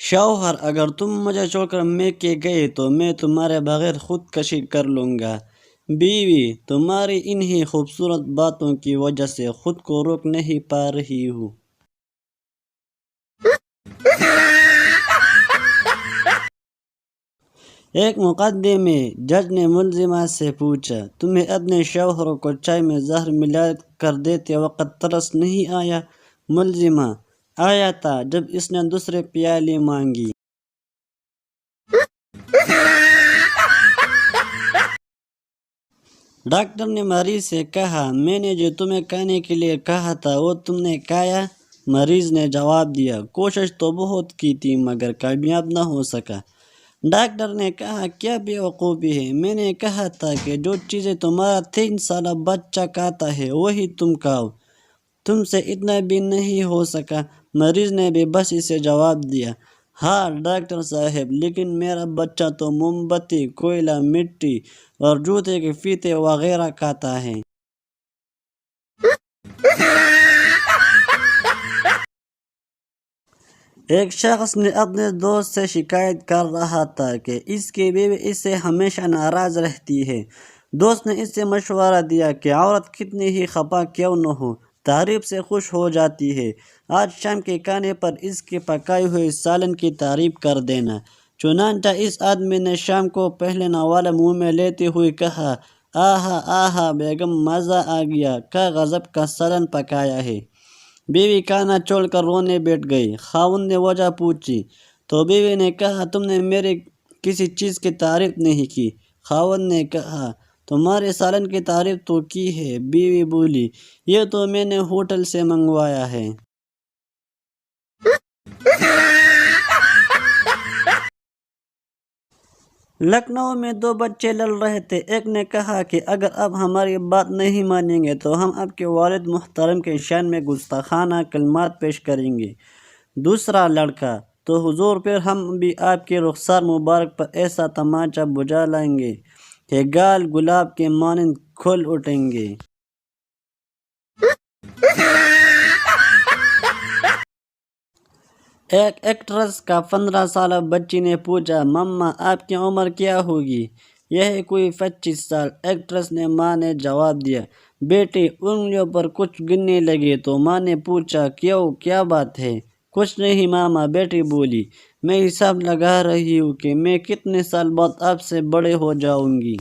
شوہر: اگر تم مجھے چھوڑ کر میکے گئے تو میں تمہارے بغیر خودکشی کر لوں گا۔ بیوی: تمہاری انہی خوبصورت باتوں کی وجہ سے خود کو روک نہیں پا رہی ہوں۔ ایک مقدمے میں جج نے ملزمہ سے پوچھا، تمہیں اپنے شوہر کو چائے میں زہر ملا کر دیتے وقت ترس نہیں آیا؟ ملزمہ: آیا تھا، جب اس نے دوسرے پیالے مانگی۔ ڈاکٹر نے مریض سے کہا، میں نے جو تمہیں کھانے کے لیے کہا تھا وہ تم نے کھایا؟ مریض نے جواب دیا، کوشش تو بہت کی تھی مگر کامیاب نہ ہو سکا۔ ڈاکٹر نے کہا، کیا بے وقوفی ہے، میں نے کہا تھا کہ جو چیزیں تمہارا 3 سالہ بچہ کھاتا ہے وہی تم کھاؤ، تم سے اتنا بھی نہیں ہو سکا۔ مریض نے بے بسی سے جواب دیا، ہاں ڈاکٹر صاحب، لیکن میرا بچہ تو موم بتی، کوئلہ، مٹی اور جوتے کے فیتے وغیرہ کھاتا ہے۔ ایک شخص نے اپنے دوست سے شکایت کر رہا تھا کہ اس کی بیوی اس سے ہمیشہ ناراض رہتی ہے۔ دوست نے اس سے مشورہ دیا کہ عورت کتنی ہی خفا کیوں نہ ہو، تعریف سے خوش ہو جاتی ہے۔ آج شام کے کھانے پر اس کے پکائے ہوئے سالن کی تعریف کر دینا۔ چنانچہ اس آدمی نے شام کو پہلے نوالا منہ میں لیتے ہوئے کہا، آہا آہا بیگم، مزہ آ گیا، کیا غضب کا سالن پکایا ہے۔ بیوی کھانا چھوڑ کر رونے بیٹھ گئی۔ خاوند نے وجہ پوچھی تو بیوی نے کہا، تم نے میرے کسی چیز کی تعریف نہیں کی۔ خاوند نے کہا، تمہارے سالن کی تعریف تو کی ہے۔ بیوی بولی، یہ تو میں نے ہوٹل سے منگوایا ہے۔ لکھنؤ میں 2 بچے لڑ رہے تھے۔ ایک نے کہا کہ اگر آپ ہماری بات نہیں مانیں گے تو ہم آپ کے والد محترم کے شان میں گستاخانہ کلمات پیش کریں گے۔ دوسرا لڑکا، تو حضور پھر ہم بھی آپ کے رخسار مبارک پر ایسا تماچا بجا لائیں گے کہ گال گلاب کے مانند کھل اٹھیں گے۔ ایک ایکٹریس کا 15 سالہ بچی نے پوچھا، مما آپ کی عمر کیا ہوگی؟ یہ کوئی 25 سال۔ ایکٹریس نے ماں نے جواب دیا، بیٹی انگلیوں پر کچھ گننے لگی تو ماں نے پوچھا، کیوں، کیا بات ہے؟ کچھ نہیں ماما، بیٹی بولی، میں حساب لگا رہی ہوں کہ میں کتنے سال بعد آپ سے بڑے ہو جاؤں گی۔